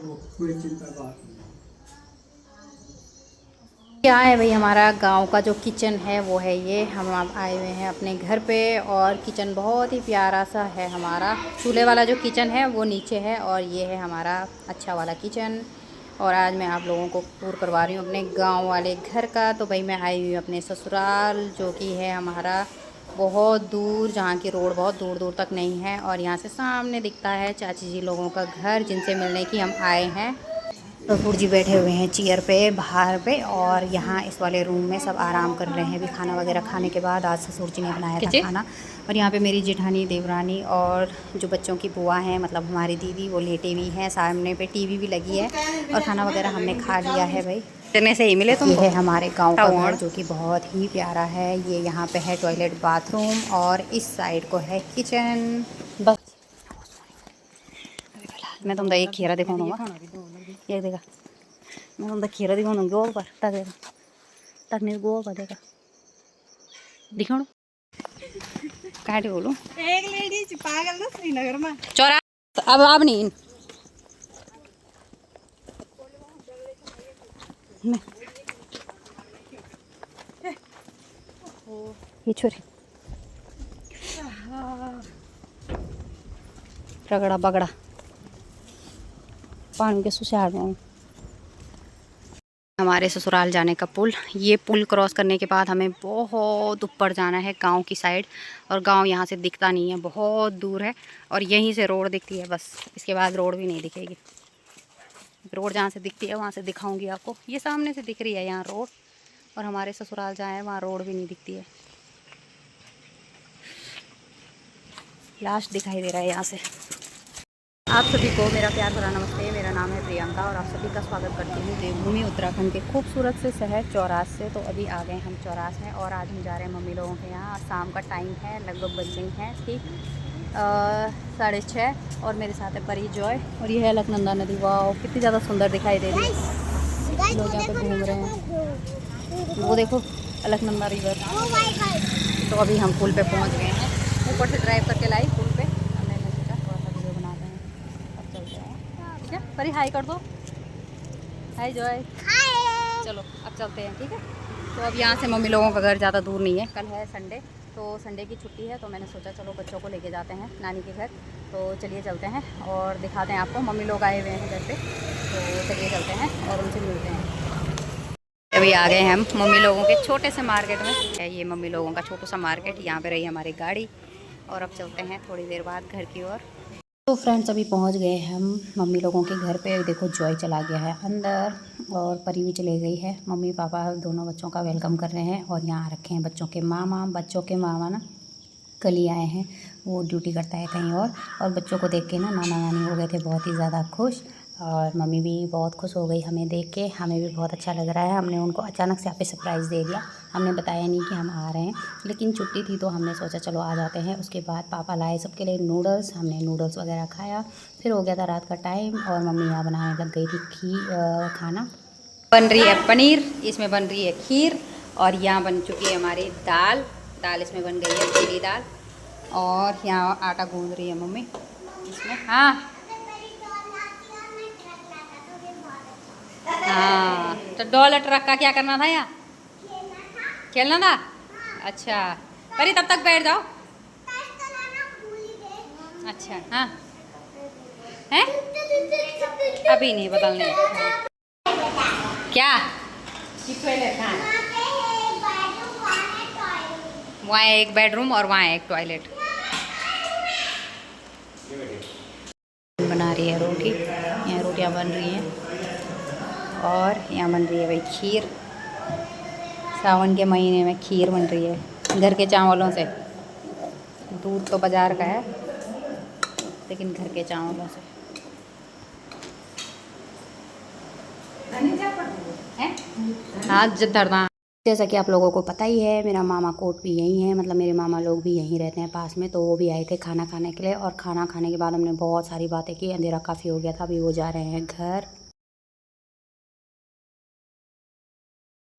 कोई चिंता बात नहीं। क्या है भाई, हमारा गांव का जो किचन है वो है ये। हम अब आए हुए हैं अपने घर पे और किचन बहुत ही प्यारा सा है हमारा। चूल्हे वाला जो किचन है वो नीचे है और ये है हमारा अच्छा वाला किचन। और आज मैं आप लोगों को टूर करवा रही हूँ अपने गांव वाले घर का। तो भाई मैं आई हुई हूँ अपने ससुराल, जो कि है हमारा बहुत दूर, जहाँ की रोड बहुत दूर दूर तक नहीं है। और यहाँ से सामने दिखता है चाची जी लोगों का घर, जिनसे मिलने की हम आए हैं। ससुर जी बैठे हुए हैं चेयर पे बाहर पे, और यहाँ इस वाले रूम में सब आराम कर रहे हैं अभी खाना वगैरह खाने के बाद। आज ससुर जी ने बनाया था खाना। और यहाँ पे मेरी जेठानी देवरानी और जो बच्चों की बुआ हैं, मतलब हमारी दीदी, वो लेटे हुई हैं। सामने पे टीवी भी लगी है और खाना वगैरह हमने खा लिया है भाई। इतने से ही मिले तुम। ये है हमारे गांव का घर, जो कि बहुत ही प्यारा है। ये यहाँ पे है टॉयलेट बाथरूम और इस साइड को है किचन। बस मैं तुम एक खीरा दिखाऊंगा, ये देखा, मैं तुम खीरा दिखाऊंगी गोल पर तक देखा, तक नहीं गोल पर देखा दिखाऊं काटे बोलूं एक लेडीज पागल ना श्रीनगर में चौरा। अब नहीं ये छोरी रगड़ा बगड़ा पानी के सुसार में। हमारे ससुराल जाने का पुल, ये पुल क्रॉस करने के बाद हमें बहुत ऊपर जाना है गांव की साइड। और गांव यहाँ से दिखता नहीं है, बहुत दूर है। और यहीं से रोड दिखती है बस, इसके बाद रोड भी नहीं दिखेगी। रोड जहाँ से दिखती है वहाँ से दिखाऊंगी आपको। ये सामने से दिख रही है यहाँ रोड, और हमारे ससुराल जहाँ है वहाँ रोड भी नहीं दिखती है। लास्ट दिखाई दे रहा है यहाँ से। आप सभी को मेरा प्यार भरा नमस्ते। मेरा नाम है प्रियंका और आप सभी का स्वागत करती हूँ देवभूमि उत्तराखंड के खूबसूरत से शहर चौरास से। तो अभी आ गए हम चौरास में और आज हम जा रहे हैं मम्मी लोगों के यहाँ। शाम का टाइम है, लगभग बज गई हैं ठीक 6:30। और मेरे साथ है परी, जॉय, और ये है अलकनंदा नदी। वाह कितनी ज़्यादा सुंदर दिखाई दे रही है। लोग यहाँ पर घूम रहे हैं, वो देखो अलकनंदा रिवर। तो अभी हम पुल पे पहुँच गए हैं, ऊपर से ड्राइव करके लाई पुल पे। मैंने सोचा थोड़ा सा वीडियो बनाते हैं। अब चलते हैं, क्या परी हाई कर दो, हाय जॉय। चलो अब चलते हैं, ठीक है। तो अब यहाँ से मम्मी लोगों का घर ज़्यादा दूर नहीं है। कल है संडे, तो संडे की छुट्टी है, तो मैंने सोचा चलो बच्चों को लेके जाते हैं नानी के घर। तो चलिए चलते हैं और दिखाते हैं आपको। मम्मी लोग आए हुए हैं घर पे, तो चलिए चलते हैं और उनसे मिलते हैं। अभी आ गए हैं हम मम्मी लोगों के छोटे से मार्केट में। है ये मम्मी लोगों का छोटा सा मार्केट, यहाँ पे रही हमारी गाड़ी। और अब चलते हैं थोड़ी देर बाद घर की ओर। तो फ्रेंड्स अभी पहुंच गए हम मम्मी लोगों के घर पे। देखो जॉय चला गया है अंदर और परी भी चली गई है। मम्मी पापा दोनों बच्चों का वेलकम कर रहे हैं। और यहाँ रखे हैं बच्चों के मामा। बच्चों के मामा ना कल ही आए हैं, वो ड्यूटी करता है कहीं और बच्चों को देख के ना नाना नानी हो गए थे बहुत ही ज़्यादा खुश। और मम्मी भी बहुत खुश हो गई हमें देख के। हमें भी बहुत अच्छा लग रहा है। हमने उनको अचानक से यहाँ पे सरप्राइज़ दे दिया। हमने बताया नहीं कि हम आ रहे हैं, लेकिन छुट्टी थी तो हमने सोचा चलो आ जाते हैं। उसके बाद पापा लाए सबके लिए नूडल्स, हमने नूडल्स वगैरह खाया। फिर हो गया था रात का टाइम और मम्मी यहाँ बनाने लग गई थी खाना। बन रही है पनीर, इसमें बन रही है खीर, और यहाँ बन चुकी है हमारी दाल। दाल इसमें बन गई है पीली दाल। और यहाँ आटा गूंद रही है मम्मी इसमें। हाँ हाँ, तो डॉल ट्रक का क्या करना था यहाँ? खेलना था। अच्छा परी तब तक बैठ जाओ। अच्छा हाँ हैं, अभी नहीं बदलने। क्या वहाँ एक बेडरूम और वहाँ एक टॉयलेट। बना रही है रोटी, यहाँ रोटियाँ बन रही हैं। और यहाँ बन रही है भाई खीर। सावन के महीने में खीर बन रही है घर के चावलों से। दूध तो बाज़ार का है, लेकिन घर के चावलों से है। हाँ धरना। जैसा कि आप लोगों को पता ही है, मेरा मामा कोट भी यहीं है, मतलब मेरे मामा लोग भी यहीं रहते हैं पास में। तो वो भी आए थे खाना खाने के लिए। और खाना खाने के बाद हमने बहुत सारी बातें की। अंधेरा काफ़ी हो गया था, अभी वो जा रहे हैं घर।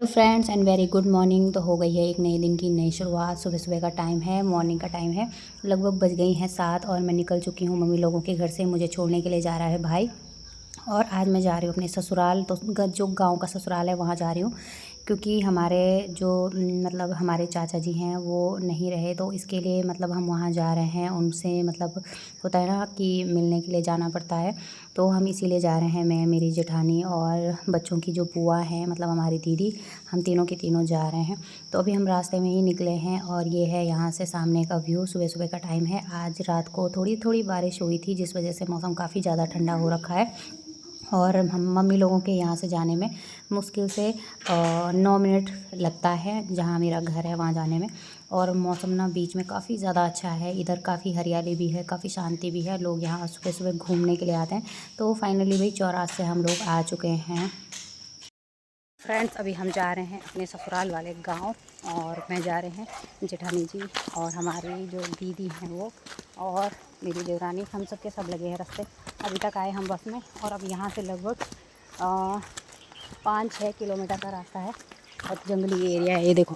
तो friends and very good morning. तो हो गई है एक नए दिन की नई शुरुआत। सुबह सुबह का टाइम है, मॉर्निंग का टाइम है। लगभग बज गई हैं 7 और मैं निकल चुकी हूँ मम्मी लोगों के घर से। मुझे छोड़ने के लिए जा रहा है भाई। और आज मैं जा रही हूँ अपने ससुराल, तो जो गांव का ससुराल है वहाँ जा रही हूँ, क्योंकि हमारे जो मतलब हमारे चाचा जी हैं वो नहीं रहे, तो इसके लिए मतलब हम वहाँ जा रहे हैं। उनसे मतलब होता है ना कि मिलने के लिए जाना पड़ता है, तो हम इसीलिए जा रहे हैं। मैं, मेरी जेठानी और बच्चों की जो बुआ हैं मतलब हमारी दीदी, हम तीनों के तीनों जा रहे हैं। तो अभी हम रास्ते में ही निकले हैं और ये है यहाँ से सामने का व्यू। सुबह सुबह का टाइम है। आज रात को थोड़ी थोड़ी बारिश हुई थी, जिस वजह से मौसम काफ़ी ज़्यादा ठंडा हो रखा है। और हम मम्मी लोगों के यहाँ से जाने में मुश्किल से 9 मिनट लगता है, जहाँ मेरा घर है वहाँ जाने में। और मौसम ना बीच में काफ़ी ज़्यादा अच्छा है, इधर काफ़ी हरियाली भी है, काफ़ी शांति भी है। लोग यहाँ सुबह सुबह घूमने के लिए आते हैं। तो फाइनली भाई चौराहे से हम लोग आ चुके हैं। फ्रेंड्स, अभी हम जा रहे हैं अपने ससुराल वाले गांव, और मैं जा रहे हैं जेठानी जी और हमारी जो दीदी हैं वो, और मेरी देवरानी, हम सब के सब लगे हैं रास्ते। अभी तक आए हम बस में, और अब यहाँ से लगभग 5-6 किलोमीटर का रास्ता है, और जंगली एरिया है ये देखो।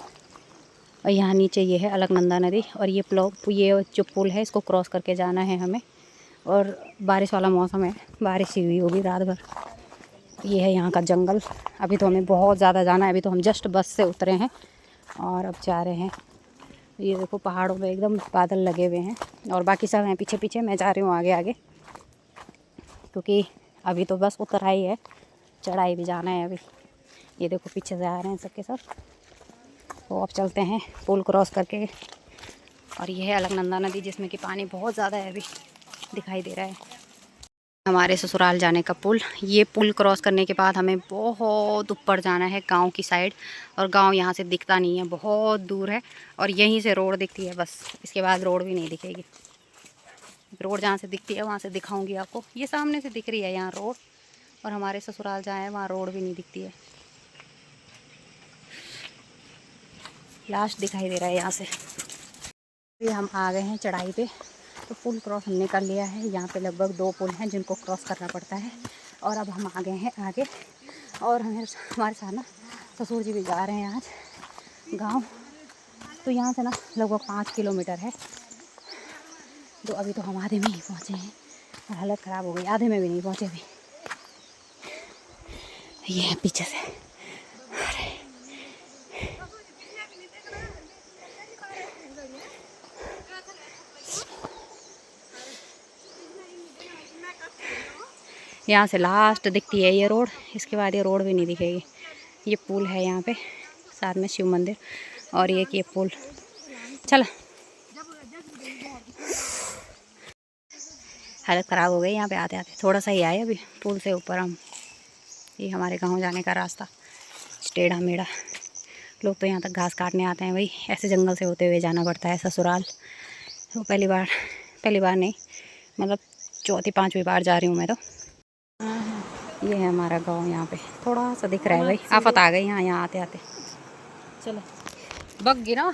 और यहाँ नीचे ये है अलकनंदा नदी, और ये जो पुल है इसको क्रॉस करके जाना है हमें। और बारिश वाला मौसम है, बारिश ही हुई होगी रात भर। ये है यहाँ का जंगल। अभी तो हमें बहुत ज़्यादा जाना है, अभी तो हम जस्ट बस से उतरे हैं और अब जा रहे हैं। ये देखो पहाड़ों में एकदम बादल लगे हुए हैं, और बाकी सब हैं पीछे पीछे, मैं जा रही हूँ आगे आगे, क्योंकि अभी तो बस उतर आई है, चढ़ाई भी जाना है अभी। ये देखो पीछे से आ रहे हैं सबके सब। तो अब चलते हैं पुल क्रॉस करके। और ये है अलकनंदा नदी, जिसमें कि पानी बहुत ज़्यादा है, अभी दिखाई दे रहा है। हमारे ससुराल जाने का पुल। ये पुल क्रॉस करने के बाद हमें बहुत ऊपर जाना है गांव की साइड, और गांव यहाँ से दिखता नहीं है, बहुत दूर है, और यहीं से रोड दिखती है बस। इसके बाद रोड भी नहीं दिखेगी। रोड जहाँ से दिखती है वहाँ से दिखाऊंगी आपको। ये सामने से दिख रही है यहाँ रोड, और हमारे ससुराल जहाँ है वहाँ रोड भी नहीं दिखती है, लास्ट दिखाई दे रहा है यहाँ से। ये हम आ गए हैं चढ़ाई पे, तो पुल क्रॉस हमने कर लिया है। यहाँ पे लगभग 2 पुल हैं जिनको क्रॉस करना पड़ता है, और अब हम आ गए हैं आगे। और हमारे साथ ना ससुर जी भी जा रहे हैं आज गांव। तो यहाँ से ना लगभग 5 किलोमीटर है। तो अभी तो हम आधे में ही पहुँचे हैं, और हालत ख़राब हो गई, आधे में भी नहीं पहुँचे अभी। ये है पीछे से। यहाँ से लास्ट दिखती है ये रोड, इसके बाद ये रोड भी नहीं दिखेगी। ये पुल है यहाँ पे, साथ में शिव मंदिर, और ये पुल। चलो, हालत ख़राब हो गई यहाँ पे आते आते। थोड़ा सा ही आए अभी पुल से ऊपर हम। ये हमारे गांव जाने का रास्ता, टेढ़ा मेढ़ा। लोग तो यहाँ तक घास काटने आते हैं भाई, ऐसे जंगल से होते हुए जाना पड़ता है ससुराल। तो पहली बार नहीं, मतलब 4-5वीं बार जा रही हूँ मैं तो। ये है हमारा गांव, यहाँ पे थोड़ा सा दिख रहा है भाई। आफत आ गई यहाँ आते आते। चलो बग गिरा।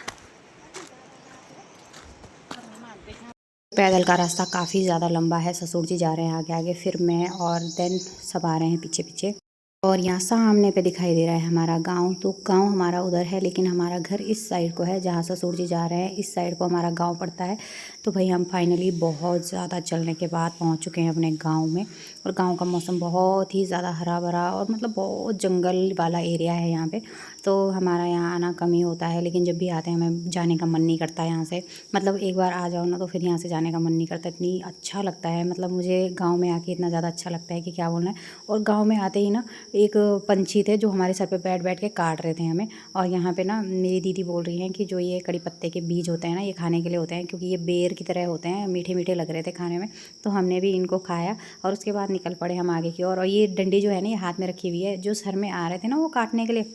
पैदल का रास्ता काफ़ी ज़्यादा लंबा है। ससुर जी जा रहे हैं आगे आगे, फिर मैं, और देन सब आ रहे हैं पीछे पीछे। और यहाँ सामने पे दिखाई दे रहा है हमारा गांव। तो गांव हमारा उधर है, लेकिन हमारा घर इस साइड को है, जहाँ ससुर जी जा रहे हैं इस साइड को हमारा गांव पड़ता है। तो भाई हम फाइनली बहुत ज़्यादा चलने के बाद पहुँच चुके हैं अपने गाँव में। और गाँव का मौसम बहुत ही ज़्यादा हरा भरा, और मतलब बहुत जंगल वाला एरिया है यहाँ पे। तो हमारा यहाँ आना कम ही होता है, लेकिन जब भी आते हैं हमें जाने का मन नहीं करता यहाँ से। मतलब एक बार आ जाओ ना तो फिर यहाँ से जाने का मन नहीं करता। इतनी अच्छा लगता है, मतलब मुझे गाँव में आके इतना ज़्यादा अच्छा लगता है कि क्या बोलना है। और गाँव में आते ही ना एक पंछी थे जो हमारे सर पे बैठ बैठ के काट रहे थे हमें। और यहाँ पे ना मेरी दीदी बोल रही हैं कि जो ये कड़ी पत्ते के बीज होते हैं ना, ये खाने के लिए होते हैं, क्योंकि ये बेर की तरह होते हैं, मीठे मीठे लग रहे थे खाने में। तो हमने भी इनको खाया, और उसके बाद निकल पड़े हम आगे की ओर। और ये डंडी जो है ना, ये हाथ में रखी हुई है, जो सर में आ रहे थे ना वो काटने के लिए,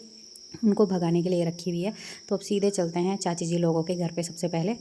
उनको भगाने के लिए रखी हुई है। तो अब सीधे चलते हैं चाची जी लोगों के घर पे सबसे पहले।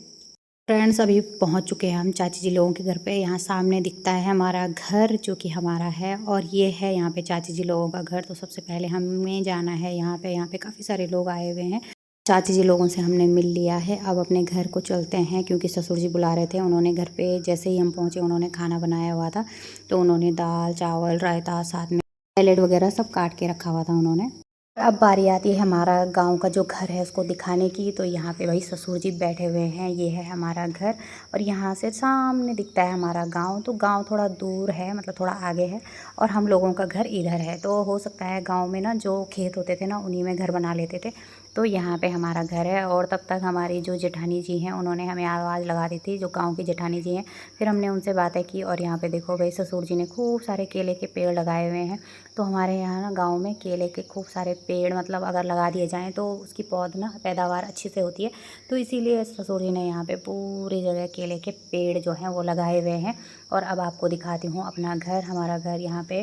फ्रेंड्स, अभी पहुंच चुके हैं हम चाची जी लोगों के घर पे। यहाँ सामने दिखता है हमारा घर, जो कि हमारा है, और ये है यहाँ पे चाची जी लोगों का घर। तो सबसे पहले हमें जाना है यहाँ पे काफ़ी सारे लोग आए हुए हैं। चाची जी लोगों से हमने मिल लिया है, अब अपने घर को चलते हैं, क्योंकि ससुर जी बुला रहे थे। उन्होंने घर पे जैसे ही हम पहुँचे उन्होंने खाना बनाया हुआ था। तो उन्होंने दाल चावल रायता, साथ में सैलेड वगैरह सब काट के रखा हुआ था उन्होंने। अब बारी आती है हमारा गांव का जो घर है उसको दिखाने की। तो यहाँ पे भाई ससुर जी बैठे हुए हैं, ये है हमारा घर और यहाँ से सामने दिखता है हमारा गांव। तो गांव थोड़ा दूर है, मतलब थोड़ा आगे है और हम लोगों का घर इधर है। तो हो सकता है गांव में ना जो खेत होते थे ना उन्हीं में घर बना लेते थे। तो यहाँ पे हमारा घर है और तब तक हमारी जो जेठानी जी हैं उन्होंने हमें आवाज़ लगा दी थी, जो गाँव की जेठानी जी हैं। फिर हमने उनसे बातें की और यहाँ पर देखो भाई ससुर जी ने खूब सारे केले के पेड़ लगाए हुए हैं। तो हमारे यहाँ ना गांव में केले के खूब सारे पेड़, मतलब अगर लगा दिए जाएं तो उसकी पौध ना पैदावार अच्छी से होती है। तो इसीलिए ससुर जी ने यहाँ पे पूरी जगह केले के पेड़ जो हैं वो लगाए हुए हैं। और अब आपको दिखाती हूँ अपना घर। हमारा घर यहाँ पे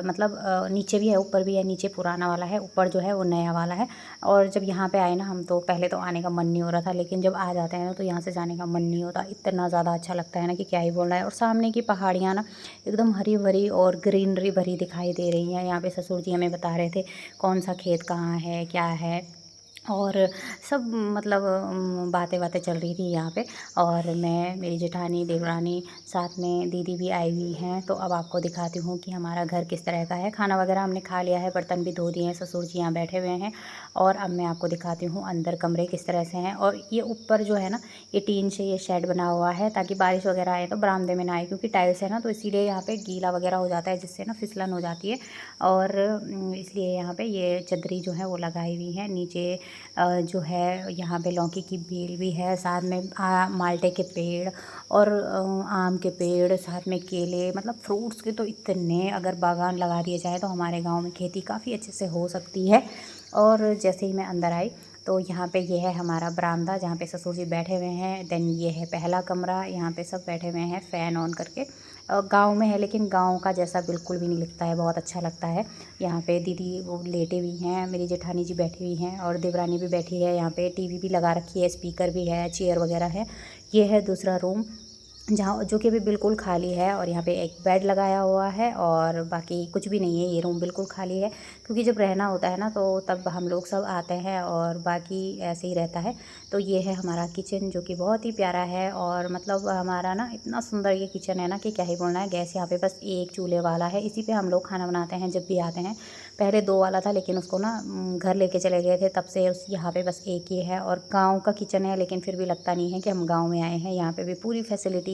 मतलब नीचे भी है ऊपर भी है। नीचे पुराना वाला है, ऊपर जो है वो नया वाला है। और जब यहाँ पे आए ना हम, तो पहले तो आने का मन नहीं हो रहा था, लेकिन जब आ जाते हैं ना तो यहाँ से जाने का मन नहीं होता। इतना ज़्यादा अच्छा लगता है ना कि क्या ही बोलना है। और सामने की पहाड़ियाँ ना एकदम हरी भरी और ग्रीनरी भरी दिखाई दे रही हैं। यहाँ पे ससुर जी हमें बता रहे थे कौन सा खेत कहाँ है, क्या है, और सब मतलब बातें चल रही थी यहाँ पे। और मैं, मेरी जेठानी, देवरानी, साथ में दीदी भी आई हुई हैं। तो अब आपको दिखाती हूँ कि हमारा घर किस तरह का है। खाना वगैरह हमने खा लिया है, बर्तन भी धो दिए हैं, ससुर जी यहाँ बैठे हुए हैं। और अब मैं आपको दिखाती हूँ अंदर कमरे किस तरह से हैं। और ये ऊपर जो है ना, ये टीन से ये शेड बना हुआ है ताकि बारिश वगैरह आए तो बरामदे में ना आए, क्योंकि टाइल्स है ना, तो इसीलिए यहाँ पे गीला वगैरह हो जाता है, जिससे ना फिसलन हो जाती है। और इसलिए यहाँ पे ये चद्दरी जो है वो लगाई हुई है। नीचे जो है यहाँ पे लौकी की बेल भी है, साथ में माल्टे के पेड़ और आम के पेड़, साथ में केले, मतलब फ्रूट्स के तो इतने, अगर बागान लगा दिए जाए तो हमारे गांव में खेती काफ़ी अच्छे से हो सकती है। और जैसे ही मैं अंदर आई तो यहाँ पे ये है हमारा बरामदा, जहाँ पे ससुर जी बैठे हुए हैं। देन ये है पहला कमरा, यहाँ पे सब बैठे हुए हैं फ़ैन ऑन करके। गांव में है लेकिन गांव का जैसा बिल्कुल भी नहीं लगता है, बहुत अच्छा लगता है। यहाँ पे दीदी वो लेटे हुई हैं, मेरी जेठानी जी बैठी हुई हैं और देवरानी भी बैठी है। यहाँ पे टीवी भी लगा रखी है, स्पीकर भी है, चेयर वगैरह है। ये है दूसरा रूम, जहाँ जो कि अभी बिल्कुल खाली है। और यहाँ पे एक बेड लगाया हुआ है और बाकी कुछ भी नहीं है, ये रूम बिल्कुल खाली है। क्योंकि जब रहना होता है ना तो तब हम लोग सब आते हैं और बाकी ऐसे ही रहता है। तो ये है हमारा किचन, जो कि बहुत ही प्यारा है। और मतलब हमारा ना इतना सुंदर ये किचन है ना कि क्या ही बोलना है। गैस यहाँ पे बस एक चूल्हे वाला है, इसी पे हम लोग खाना बनाते हैं जब भी आते हैं। पहले 2 वाला था, लेकिन उसको ना घर लेके चले गए थे, तब से उस यहाँ पे बस एक ही है। और गांव का किचन है, लेकिन फिर भी लगता नहीं है कि हम गांव में आए हैं। यहाँ पे भी पूरी फैसिलिटी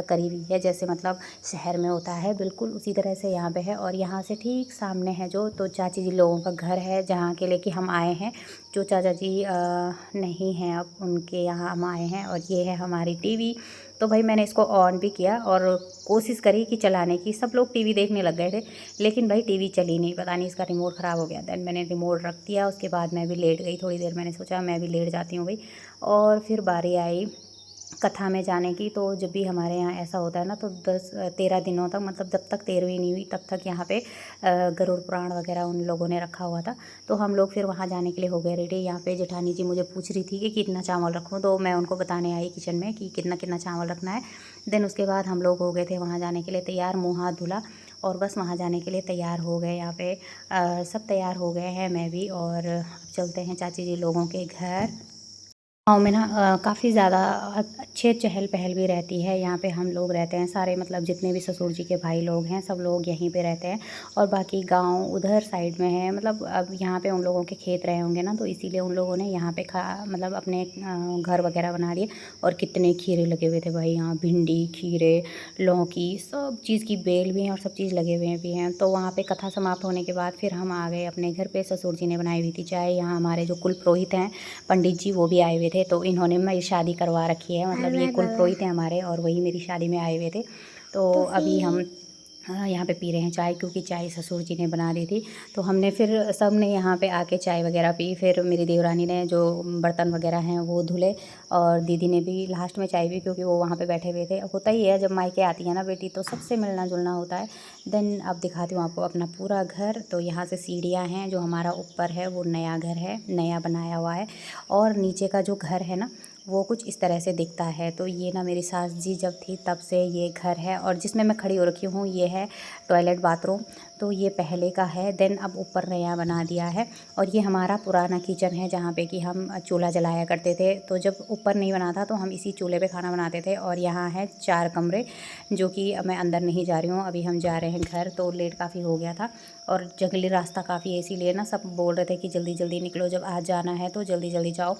करी हुई है, जैसे मतलब शहर में होता है बिल्कुल उसी तरह से यहाँ पे है। और यहाँ से ठीक सामने है जो, तो चाची जी लोगों का घर है, जहाँ के लेके हम आए हैं। जो चाचा जी नहीं हैं अब, उनके यहाँ हम आए हैं। और ये है हमारी टीवी। तो भाई मैंने इसको ऑन भी किया और कोशिश करी कि चलाने की, सब लोग टीवी देखने लग गए थे, लेकिन भाई टीवी चली नहीं, पता नहीं इसका रिमोट ख़राब हो गया। देन मैंने रिमोट रख दिया, उसके बाद मैं भी लेट गई थोड़ी देर, मैंने सोचा मैं भी लेट जाती हूँ भाई। और फिर बारी आई कथा में जाने की। तो जब भी हमारे यहाँ ऐसा होता है ना तो 10-13 दिनों तक, मतलब जब तक 13वीं नहीं हुई तब तक यहाँ पे गरुड़ पुराण वगैरह उन लोगों ने रखा हुआ था। तो हम लोग फिर वहाँ जाने के लिए हो गए रेडी। यहाँ पे जेठानी जी मुझे पूछ रही थी कि कितना चावल रखूँ, तो मैं उनको बताने आई किचन में कि कितना कितना चावल रखना है। देन उसके बाद हम लोग हो गए थे वहाँ जाने के लिए तैयार, मुँह हाथ धुला और बस वहाँ जाने के लिए तैयार हो गए। यहाँ पे सब तैयार हो गए हैं, मैं भी। और अब चलते हैं चाची जी लोगों के घर। गाँव में ना काफ़ी ज़्यादा अच्छे चहल पहल भी रहती है। यहाँ पे हम लोग रहते हैं सारे, मतलब जितने भी ससुर जी के भाई लोग हैं सब लोग यहीं पे रहते हैं। और बाकी गांव उधर साइड में है, मतलब अब यहाँ पे उन लोगों के खेत रहे होंगे ना, तो इसीलिए उन लोगों ने यहाँ पे मतलब अपने घर वगैरह बना दिए। और कितने खीरे लगे हुए थे भाई यहाँ, भिंडी, खीरे, लौकी, सब चीज़ की बेल भी हैं और सब चीज़ लगे हुए भी हैं। तो वहाँ पर कथा समाप्त होने के बाद फिर हम आ गए अपने घर पर। ससुर जी ने बनाई हुई थी चाय। यहाँ हमारे जो कुल पुरोहित हैं पंडित जी, वो भी आए हुए थे। तो इन्होंने मेरी शादी करवा रखी है, मतलब ये कुल पुरोहित हैं हमारे और वही मेरी शादी में आए हुए थे। तो अभी हम यहाँ पे पी रहे हैं चाय, क्योंकि चाय ससुर जी ने बना दी थी। तो हमने फिर सब ने यहाँ पे आके चाय वगैरह पी। फिर मेरी देवरानी ने जो बर्तन वगैरह हैं वो धुले और दीदी ने भी लास्ट में चाय पी, क्योंकि वो वहाँ पे बैठे हुए थे। होता ही है जब मायके आती है ना बेटी, तो सबसे मिलना जुलना होता है। देन अब दिखाती हूँ आपको अपना पूरा घर। तो यहाँ से सीढ़ियाँ हैं, जो हमारा ऊपर है वो नया घर है, नया बनाया हुआ है। और नीचे का जो घर है ना वो कुछ इस तरह से दिखता है। तो ये ना मेरी सास जी जब थी तब से ये घर है। और जिसमें मैं खड़ी हो रखी हूँ ये है टॉयलेट बाथरूम। तो तो ये पहले का है, देन अब ऊपर नया बना दिया है। और ये हमारा पुराना किचन है जहाँ पे कि हम चूल्हा जलाया करते थे। तो जब ऊपर नहीं बना था तो हम इसी चूल्हे पे खाना बनाते थे। और यहाँ है 4 कमरे, जो कि मैं अंदर नहीं जा रही हूँ, अभी हम जा रहे हैं घर। तो लेट काफ़ी हो गया था और जंगली रास्ता काफ़ी है, इसीलिए ना सब बोल रहे थे कि जल्दी जल्दी निकलो, जब आज जाना है तो जल्दी जल्दी जाओ।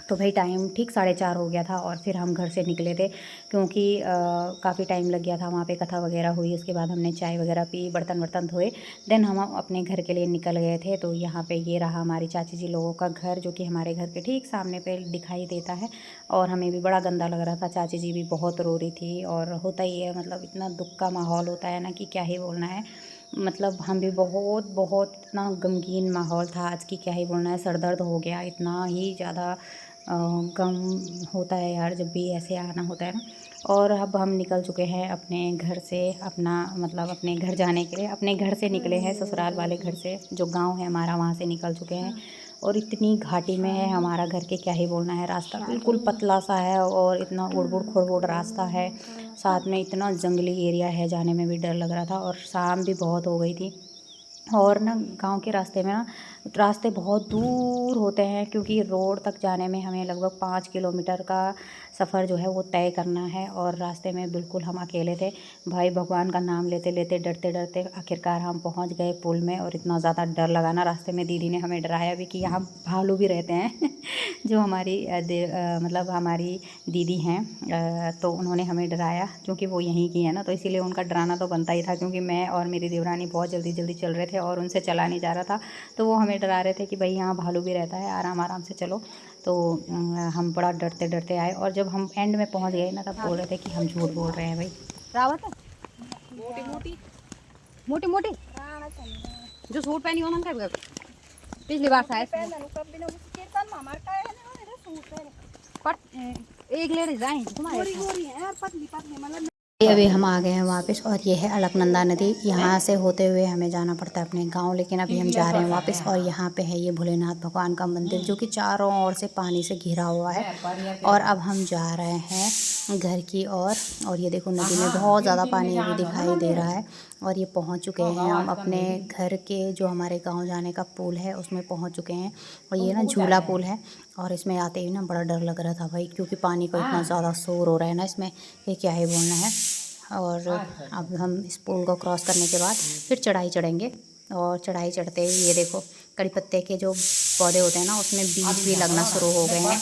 तो भाई टाइम ठीक 4:30 हो गया था और फिर हम घर से निकले थे, क्योंकि काफ़ी टाइम लग गया था। वहाँ पे कथा वगैरह हुई, उसके बाद हमने चाय वगैरह पी, बर्तन वर्तन धोए, देन हम अपने घर के लिए निकल गए थे। तो यहाँ पे ये रहा हमारी चाची जी लोगों का घर, जो कि हमारे घर के ठीक सामने पे दिखाई देता है। और हमें भी बड़ा गंदा लग रहा था, चाची जी भी बहुत रो रही थी। और होता ही है, मतलब इतना दुख का माहौल होता है ना कि क्या ही बोलना है। मतलब हम भी बहुत बहुत इतना गमगीन माहौल था आज की, क्या ही बोलना है। सर दर्द हो गया, इतना ही ज़्यादा गम होता है यार जब भी ऐसे आना होता है ना। और अब हम निकल चुके हैं अपने घर से, अपना मतलब अपने घर जाने के लिए। अपने घर से निकले हैं, ससुराल वाले घर से, जो गांव है हमारा, वहाँ से निकल चुके हैं। और इतनी घाटी में है हमारा घर के, क्या ही बोलना है। रास्ता बिल्कुल पतला सा है और इतना उड़बुड़ खुड़बुड़ रास्ता है, साथ में इतना जंगली एरिया है, जाने में भी डर लग रहा था। और शाम भी बहुत हो गई थी। और ना गांव के रास्ते में ना, रास्ते बहुत दूर होते हैं, क्योंकि रोड तक जाने में हमें लगभग 5 किलोमीटर का सफ़र जो है वो तय करना है। और रास्ते में बिल्कुल हम अकेले थे भाई, भगवान का नाम लेते लेते डरते डरते आखिरकार हम पहुंच गए पुल में। और इतना ज़्यादा डर लगा ना, रास्ते में दीदी ने हमें डराया भी कि यहाँ भालू भी रहते हैं जो हमारी मतलब हमारी दीदी हैं, तो उन्होंने हमें डराया, क्योंकि वो यहीं की है ना, तो इसीलिए उनका डराना तो बनता ही था। क्योंकि मैं और मेरी देवरानी बहुत जल्दी जल्दी चल रहे थे और उनसे चला नहीं जा रहा था, तो वो हमें डरा रहे थे कि भाई यहाँ भालू भी रहता है, आराम आराम से चलो। तो हम बड़ा डरते डरते आए। और जब हम एंड में पहुँच गए ना, तब बोल रहे थे कि हम झूठ बोल रहे हैं भाई। रावत मोटी मोटी मोटी मोटी जो सूट पहनी हो पिछली बार शायद एक लेडीज आई तुम्हारे। अभी हम आ गए हैं वापस। और ये है अलकनंदा नदी, यहाँ से होते हुए हमें जाना पड़ता है अपने गांव, लेकिन अभी हम जा रहे हैं वापस। और यहाँ पे है ये भोलेनाथ भगवान का मंदिर, जो कि चारों ओर से पानी से घिरा हुआ है। और अब हम जा रहे हैं घर की ओर। और ये देखो, नदी में बहुत ज़्यादा पानी अभी दिखाई दे रहा है। और ये पहुँच चुके हैं हम अपने घर के, जो हमारे गाँव जाने का पुल है उसमें पहुँच चुके हैं। और ये ना झूला पुल है, और इसमें आते ही ना बड़ा डर लग रहा था भाई, क्योंकि पानी का इतना ज़्यादा शोर हो रहा है ना इसमें, ये क्या ही बोलना है। और अब हम इस पुल को क्रॉस करने के बाद फिर चढ़ाई चढ़ेंगे। और चढ़ाई चढ़ते ही ये देखो, कड़ी पत्ते के जो पौधे होते हैं ना, उसमें बीज भी लगना शुरू हो गए हैं।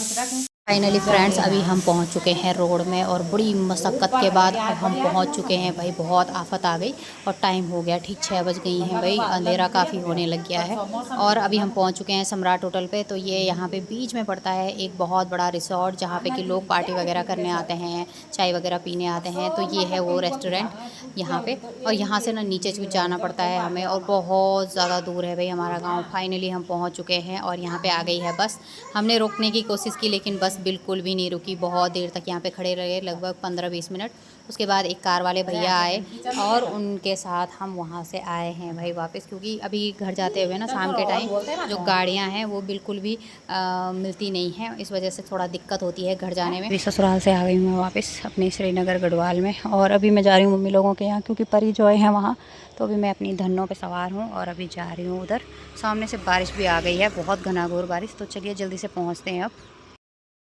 फाइनली फ्रेंड्स, अभी हम पहुंच चुके हैं रोड में। और बड़ी मशक्क़त के बाद अब हम पहुंच चुके हैं भाई। बहुत आफत आ गई और टाइम हो गया ठीक 6 बज गई हैं भाई, अंधेरा काफ़ी होने लग गया है। और अभी हम पहुंच चुके हैं सम्राट होटल पे। तो ये यहाँ पे बीच में पड़ता है एक बहुत बड़ा रिसोर्ट, जहाँ पे कि लोग पार्टी वगैरह करने आते हैं, चाय वगैरह पीने आते हैं। तो ये है वो रेस्टोरेंट यहाँ पे। और यहाँ से ना नीचे जाना पड़ता है हमें, और बहुत ज़्यादा दूर है भाई हमारा गाँव। फाइनली हम पहुँच चुके हैं और यहाँ पर आ गई है बस। हमने रोकने की कोशिश की, लेकिन बस बिल्कुल भी नहीं रुकी। बहुत देर तक यहाँ पे खड़े रहे, लगभग 15-20 मिनट। उसके बाद एक कार वाले भैया आए और उनके साथ हम वहाँ से आए हैं भाई वापस। क्योंकि अभी घर जाते हुए ना शाम के टाइम जो गाड़ियाँ हैं वो बिल्कुल भी मिलती नहीं हैं, इस वजह से थोड़ा दिक्कत होती है घर जाने में। अभी ससुराल से आ गई मैं वापस अपने श्रीनगर गढ़वाल में। और अभी मैं जा रही हूँ मम्मी लोगों के यहाँ, क्योंकि परी जॉय है वहाँ। तो अभी मैं अपनी धन्नों पे सवार हूँ और अभी जा रही हूँ उधर। सामने से बारिश भी आ गई है, बहुत घनाघोर बारिश। तो चलिए जल्दी से पहुँचते हैं। अब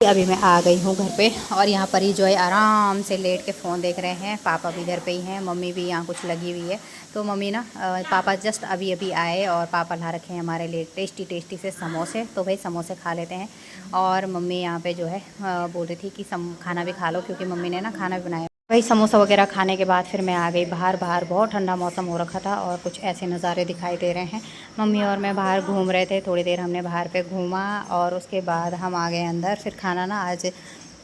अभी मैं आ गई हूँ घर पे। और यहाँ पर ही जो है आराम से लेट के फ़ोन देख रहे हैं। पापा भी घर पे ही हैं, मम्मी भी यहाँ कुछ लगी हुई है। तो मम्मी ना पापा जस्ट अभी अभी आए और पापा ला रखे हैं हमारे लिए टेस्टी टेस्टी से समोसे। तो भाई समोसे खा लेते हैं। और मम्मी यहाँ पे जो है बोल रही थी कि खाना भी खा लो, क्योंकि मम्मी ने ना खाना भी बनाया। वही समोसा वगैरह खाने के बाद फिर मैं आ गई बाहर। बाहर बहुत ठंडा मौसम हो रखा था और कुछ ऐसे नज़ारे दिखाई दे रहे हैं। मम्मी और मैं बाहर घूम रहे थे, थोड़ी देर हमने बाहर पे घूमा और उसके बाद हम आ गए अंदर। फिर खाना ना आज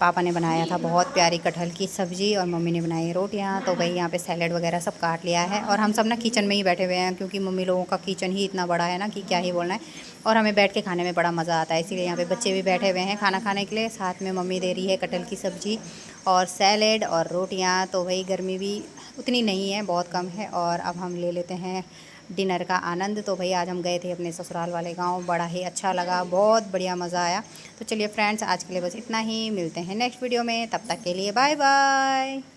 पापा ने बनाया था बहुत प्यारी कटहल की सब्ज़ी और मम्मी ने बनाई रोटियाँ। तो भाई यहाँ पे सैलेड वगैरह सब काट लिया है और हम सब ना किचन में ही बैठे हुए हैं, क्योंकि मम्मी लोगों का किचन ही इतना बड़ा है ना कि क्या ही बोलना है। और हमें बैठ के खाने में बड़ा मज़ा आता है, इसीलिए यहाँ पे बच्चे भी बैठे हुए हैं खाना खाने के लिए। साथ में मम्मी दे रही है कटहल की सब्ज़ी और सैलेड और रोटियाँ। तो भाई गर्मी भी उतनी नहीं है, बहुत कम है। और अब हम ले लेते हैं डिनर का आनंद। तो भाई आज हम गए थे अपने ससुराल वाले गांव, बड़ा ही अच्छा लगा, बहुत बढ़िया मज़ा आया। तो चलिए फ्रेंड्स, आज के लिए बस इतना ही। मिलते हैं नेक्स्ट वीडियो में, तब तक के लिए बाय बाय।